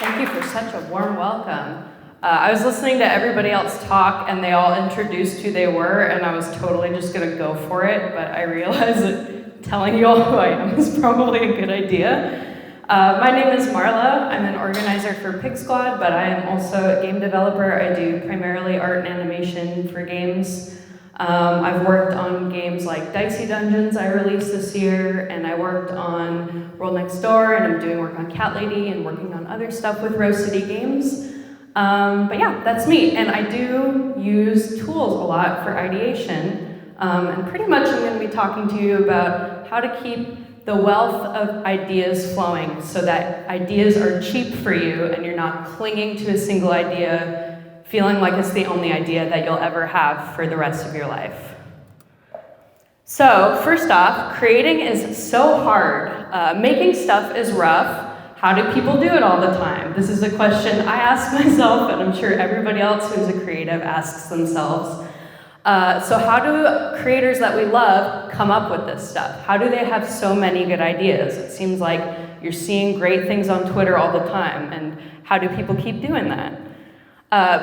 Thank you for such a warm welcome. I was listening to everybody else talk, and they all introduced who they were, and I was totally just going to go for it, but I realized that telling you all who I am is probably a good idea. My name is Marlowe. I'm an organizer for PIGSquad, but I am also a game developer. I do primarily art and animation for games. I've worked on games like Dicey Dungeons I released this year, and I worked on World Next Door, and I'm doing work on Cat Lady and working on other stuff with Rose City Games. But yeah, that's me, and I do use tools a lot for ideation, and pretty much I'm going to be talking to you about how to keep the wealth of ideas flowing so that ideas are cheap for you and you're not clinging to a single idea feeling like it's the only idea that you'll ever have for the rest of your life. So first off, creating is so hard. Making stuff is rough. How do people do it all the time? This is a question I ask myself, and I'm sure everybody else who's a creative asks themselves. So how do creators that we love come up with this stuff? How do they have so many good ideas? It seems like you're seeing great things on Twitter all the time, and how do people keep doing that?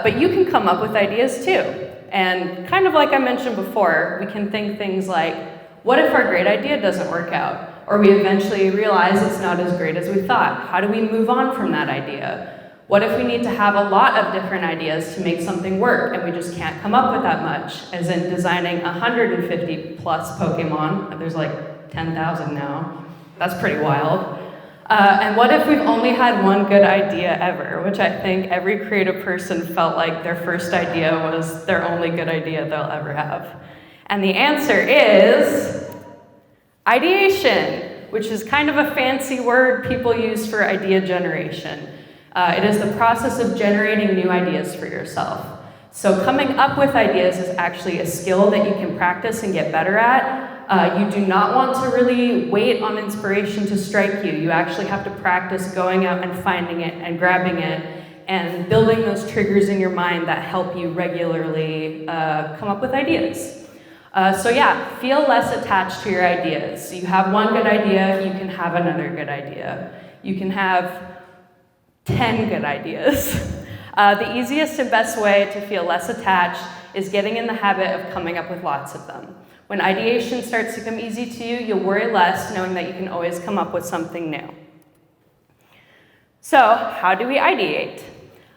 But you can come up with ideas too. And kind of like I mentioned before, we can think things like, what if our great idea doesn't work out? Or we eventually realize it's not as great as we thought. How do we move on from that idea? What if we need to have a lot of different ideas to make something work and we just can't come up with that much? As in designing 150 plus Pokemon. There's like 10,000 now. That's pretty wild. And what if we've only had one good idea ever, which I think every creative person felt like their first idea was their only good idea they'll ever have. And the answer is ideation, which is kind of a fancy word people use for idea generation. It is the process of generating new ideas for yourself. So coming up with ideas is actually a skill that you can practice and get better at. You do not want to really wait on inspiration to strike you. You actually have to practice going out and finding it and grabbing it and building those triggers in your mind that help you regularly come up with ideas. So yeah, feel less attached to your ideas. You have one good idea, you can have another good idea. You can have 10 good ideas. The easiest and best way to feel less attached is getting in the habit of coming up with lots of them. When ideation starts to come easy to you, you'll worry less knowing that you can always come up with something new. So, how do we ideate?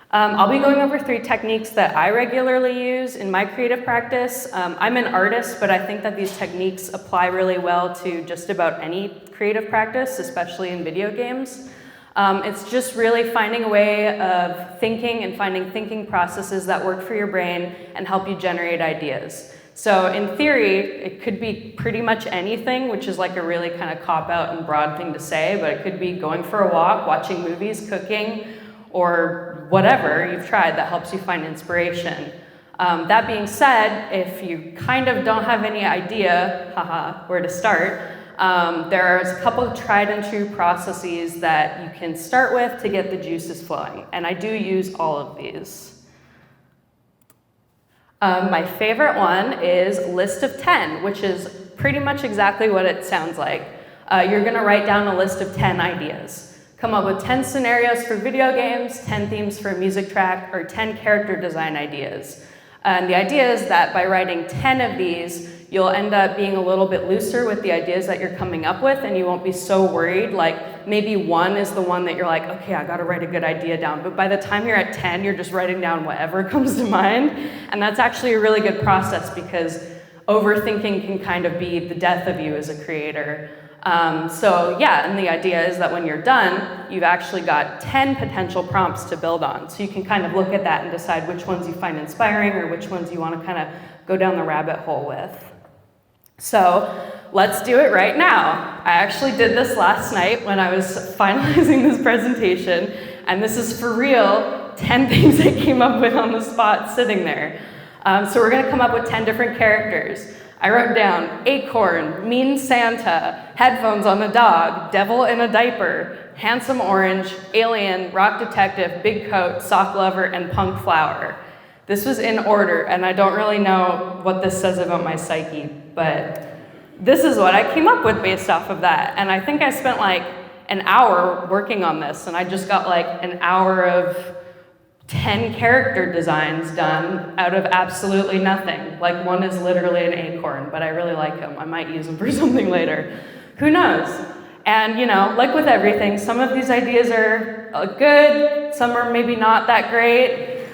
I'll be going over 3 techniques that I regularly use in my creative practice. I'm an artist, but I think that these techniques apply really well to just about any creative practice, especially in video games. It's just really finding a way of thinking and finding thinking processes that work for your brain and help you generate ideas. So in theory, it could be pretty much anything, which is like a really kind of cop-out and broad thing to say, but it could be going for a walk, watching movies, cooking, or whatever you've tried that helps you find inspiration. That being said, if you kind of don't have any idea, where to start, there's a couple of tried and true processes that you can start with to get the juices flowing, and I do use all of these. My favorite one is list of 10, which is pretty much exactly what it sounds like. You're gonna write down a list of 10 ideas. Come up with 10 scenarios for video games, 10 themes for a music track, or 10 character design ideas. And the idea is that by writing 10 of these, you'll end up being a little bit looser with the ideas that you're coming up with, and you won't be so worried. Like maybe one is the one that you're like, okay, I gotta write a good idea down. But by the time you're at 10, you're just writing down whatever comes to mind. And that's actually a really good process because overthinking can kind of be the death of you as a creator. So yeah, and the idea is that when you're done, you've actually got 10 potential prompts to build on. So you can kind of look at that and decide which ones you find inspiring or which ones you want to kind of go down the rabbit hole with. So let's do it right now. I actually did this last night when I was finalizing this presentation, and this is for real, 10 things I came up with on the spot sitting there. So we're gonna come up with 10 different characters. I wrote down acorn, mean Santa, headphones on the dog, devil in a diaper, handsome orange, alien, rock detective, big coat, sock lover, and punk flower. This was in order, and I don't really know what this says about my psyche, but this is what I came up with based off of that. And I think I spent like an hour working on this, and I just got like an hour of 10 character designs done out of absolutely nothing. Like one is literally an acorn, but I really like him. I might use him for something later. Who knows? And you know, like with everything, some of these ideas are good, some are maybe not that great.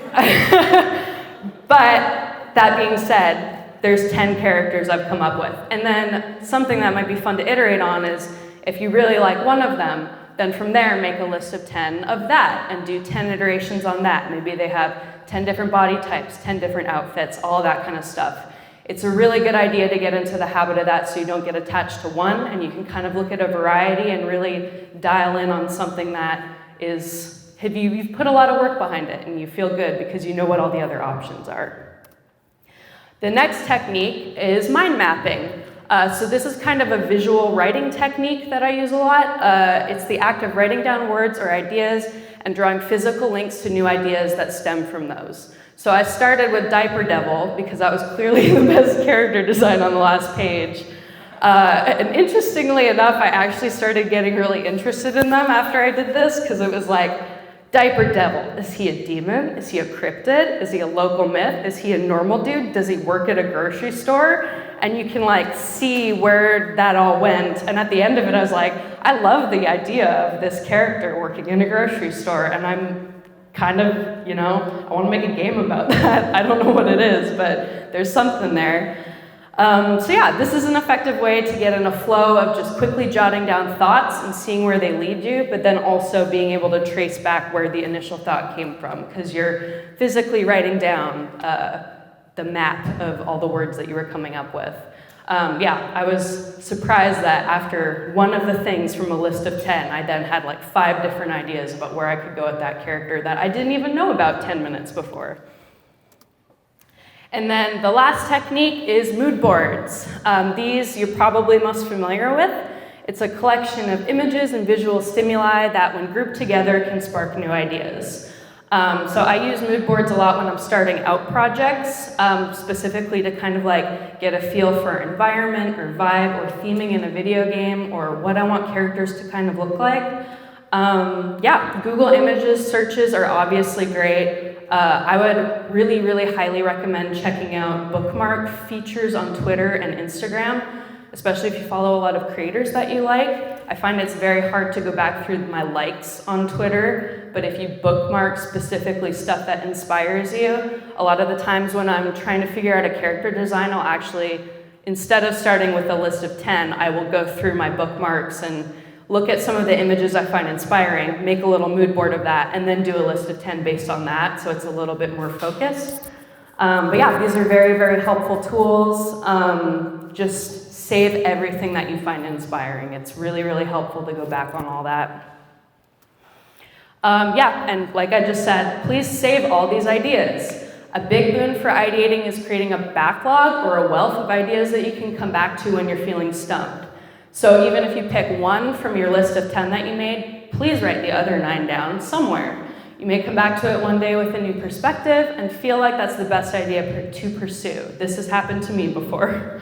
But that being said, there's 10 characters I've come up with. And then something that might be fun to iterate on is if you really like one of them, then from there make a list of 10 of that and do 10 iterations on that. Maybe they have 10 different body types, 10 different outfits, all that kind of stuff. It's a really good idea to get into the habit of that so you don't get attached to one, and you can kind of look at a variety and really dial in on something that is, you've put a lot of work behind it and you feel good because you know what all the other options are. The next technique is mind mapping. So this is kind of a visual writing technique that I use a lot. It's the act of writing down words or ideas and drawing physical links to new ideas that stem from those. So I started with Diaper Devil because that was clearly the best character design on the last page. And interestingly enough, I actually started getting really interested in them after I did this because it was like, Diaper Devil, is he a demon? Is he a cryptid? Is he a local myth? Is he a normal dude? Does he work at a grocery store? And you can like see where that all went. And at the end of it, I was like, I love the idea of this character working in a grocery store. And I'm kind of, you know, I want to make a game about that. I don't know what it is, but there's something there. So yeah, this is an effective way to get in a flow of just quickly jotting down thoughts and seeing where they lead you, but then also being able to trace back where the initial thought came from, because you're physically writing down the map of all the words that you were coming up with. Yeah, I was surprised that after one of the things from a list of 10, I then had like 5 different ideas about where I could go with that character that I didn't even know about 10 minutes before. And then the last technique is mood boards. These you're probably most familiar with. It's a collection of images and visual stimuli that when grouped together can spark new ideas. So I use mood boards a lot when I'm starting out projects, specifically to kind of like get a feel for environment or vibe or theming in a video game or what I want characters to kind of look like. Yeah, Google Images searches are obviously great. I would really, really highly recommend checking out bookmark features on Twitter and Instagram, especially if you follow a lot of creators that you like. I find it's very hard to go back through my likes on Twitter, but if you bookmark specifically stuff that inspires you, a lot of the times when I'm trying to figure out a character design, I'll actually, instead of starting with a list of 10, I will go through my bookmarks and look at some of the images I find inspiring, make a little mood board of that, and then do a list of 10 based on that, so it's a little bit more focused. But yeah, these are very, very helpful tools. Just save everything that you find inspiring. It's really, really helpful to go back on all that. Yeah, and like I just said, please save all these ideas. A big boon for ideating is creating a backlog or a wealth of ideas that you can come back to when you're feeling stumped. So even if you pick one from your list of 10 that you made, please write the other 9 down somewhere. You may come back to it one day with a new perspective and feel like that's the best idea to pursue. This has happened to me before.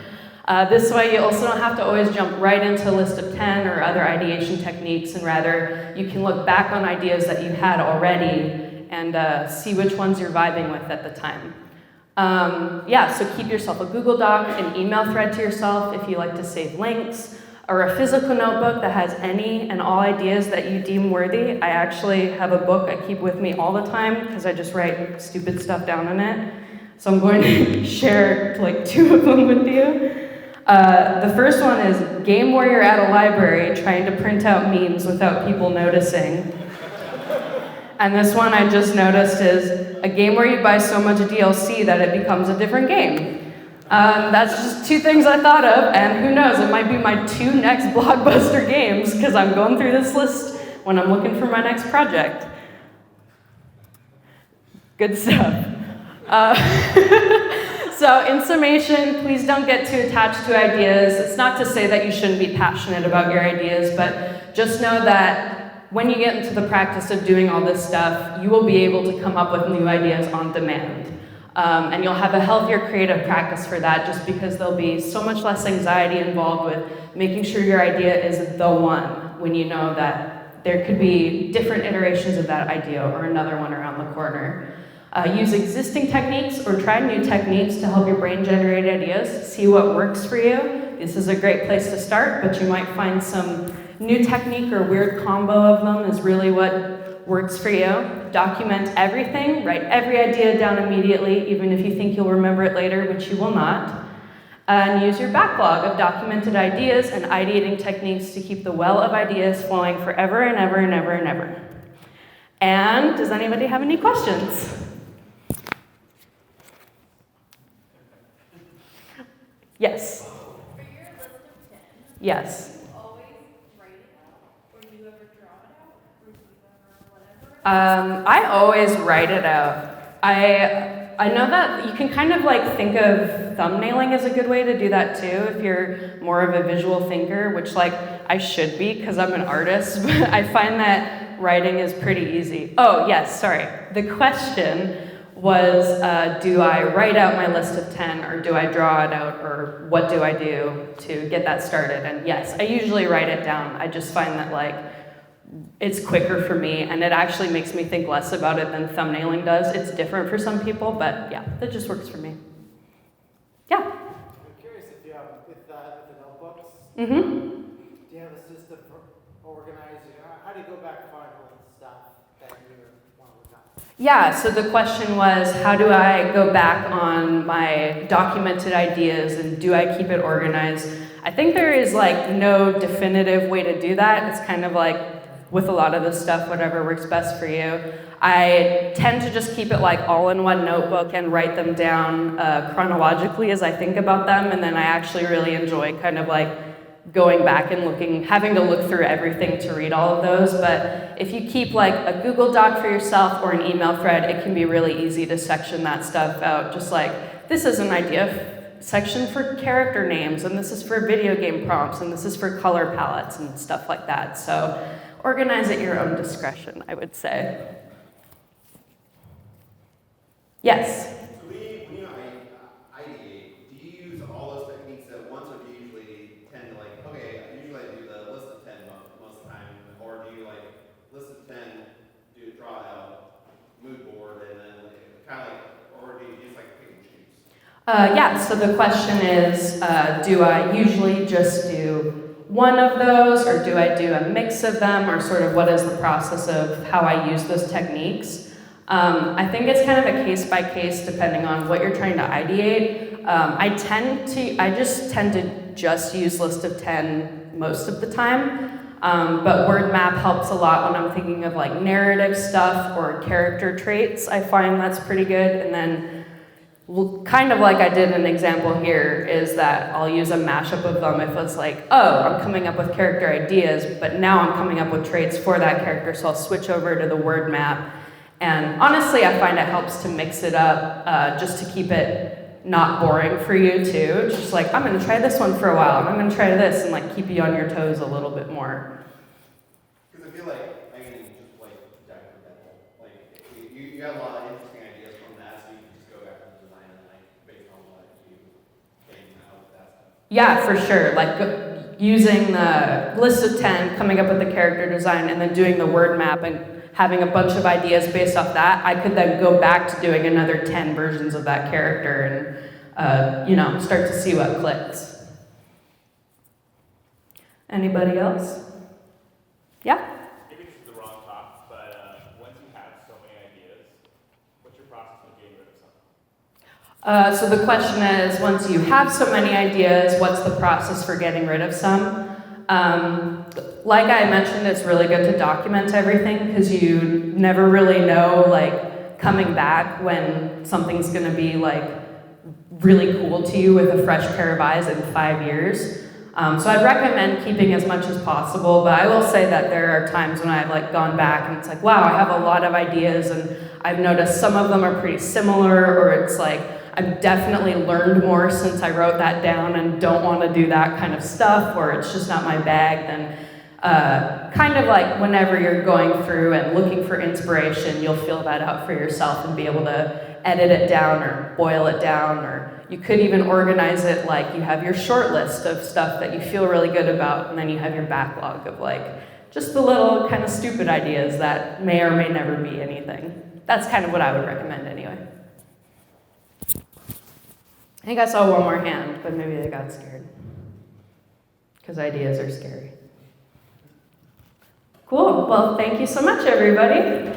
This way you also don't have to always jump right into a list of 10 or other ideation techniques, and rather you can look back on ideas that you had already and see which ones you're vibing with at the time. Yeah, so keep yourself a Google Doc, an email thread to yourself if you like to save links, or a physical notebook that has any and all ideas that you deem worthy. I actually have a book I keep with me all the time because I just write stupid stuff down in it. So I'm going to share like 2 of them with you. The first one is game where you're at a library trying to print out memes without people noticing. And this one I just noticed is a game where you buy so much DLC that it becomes a different game. That's just 2 things I thought of, and who knows, it might be my 2 next blockbuster games because I'm going through this list when I'm looking for my next project. Good stuff. So in summation, please don't get too attached to ideas. It's not to say that you shouldn't be passionate about your ideas, but just know that when you get into the practice of doing all this stuff, you will be able to come up with new ideas on demand. And you'll have a healthier creative practice for that just because there'll be so much less anxiety involved with making sure your idea is the one. when you know that there could be different iterations of that idea or another one around the corner. Use existing techniques or try new techniques to help your brain generate ideas. See what works for you. This is a great place to start, but you might find some new technique or weird combo of them is really what works for you. Document everything. Write every idea down immediately, even if you think you'll remember it later, which you will not. And use your backlog of documented ideas and ideating techniques to keep the well of ideas flowing forever and ever and ever and ever. And does anybody have any questions? Yes. For your list of 10, Yes. do you always write it out, or do you ever draw it out, or do you ever whatever? I always write it out. I know that you can kind of like think of thumbnailing as a good way to do that too if you're more of a visual thinker, which like I should be because I'm an artist, but I find that writing is pretty easy. Oh yes, sorry. The question was, do I write out my list of 10 or do I draw it out or what do I do to get that started? And yes, I usually write it down. I just find that like it's quicker for me and it actually makes me think less about it than thumbnailing does. It's different for some people, but yeah, that just works for me. Yeah? I'm curious if you have, with the notebooks, Mm-hmm. do you have a system for organizing? How do you go back and find all the stuff that you want to look up? Yeah, so the question was, how do I go back on my documented ideas and do I keep it organized? I think there is like no definitive way to do that. It's kind of like with a lot of this stuff, whatever works best for you. I tend to just keep it like all in one notebook and write them down chronologically as I think about them, and then I actually really enjoy kind of like going back and looking, having to look through everything to read all of those. But if you keep like a Google Doc for yourself or an email thread, it can be really easy to section that stuff out. Just like, this is an idea section for character names, and this is for video game prompts, and this is for color palettes and stuff like that. So organize at your own discretion, I would say. Yes? So when you ideate, do you use all those techniques at once, or do you usually tend to like, okay, usually I do the list of 10 most of the time, or do you like list of 10, draw it out, mood board, and then kind of like, or do you just like pick and choose? Yeah, so the question is, do I usually just do one of those, or do I do a mix of them, or sort of what is the process of how I use those techniques? I think it's kind of a case by case depending on what you're trying to ideate. I just tend to just use list of 10 most of the time, but word map helps a lot when I'm thinking of like narrative stuff or character traits. I find that's pretty good, and then kind of like I did an example here is that I'll use a mashup of them if it's like, oh, I'm coming up with character ideas, but now I'm coming up with traits for that character, so I'll switch over to the word map. And honestly, I find it helps to mix it up just to keep it not boring for you too. Just like, I'm gonna try this one for a while, and I'm gonna try this, and like keep you on your toes a little bit more. Because I feel like, I mean, just like Jack for example, like you have a lot of interesting ideas from that, so you can just go back to the design and like based on what you came out with that stuff. Yeah, for sure. Like using the list of 10, coming up with the character design, and then doing the word map and having a bunch of ideas based off that, I could then go back to doing another 10 versions of that character and, start to see what clicks. Anybody else? Yeah? Maybe this is the wrong talk, but once you have so many ideas, what's your process of getting rid of some? So the question is, once you have so many ideas, what's the process for getting rid of some? Like I mentioned, it's really good to document everything because you never really know, like, coming back when something's going to be, like, really cool to you with a fresh pair of eyes in 5 years. So I'd recommend keeping as much as possible, but I will say that there are times when I've, like, gone back and it's like, wow, I have a lot of ideas, and I've noticed some of them are pretty similar, or it's like, I've definitely learned more since I wrote that down and don't want to do that kind of stuff, or it's just not my bag. Then kind of like whenever you're going through and looking for inspiration, you'll feel that out for yourself and be able to edit it down or boil it down, or you could even organize it like you have your short list of stuff that you feel really good about, and then you have your backlog of like just the little kind of stupid ideas that may or may never be anything. That's kind of what I would recommend anyway. I think I saw one more hand, but maybe they got scared. Because ideas are scary. Cool. Well, thank you so much, everybody.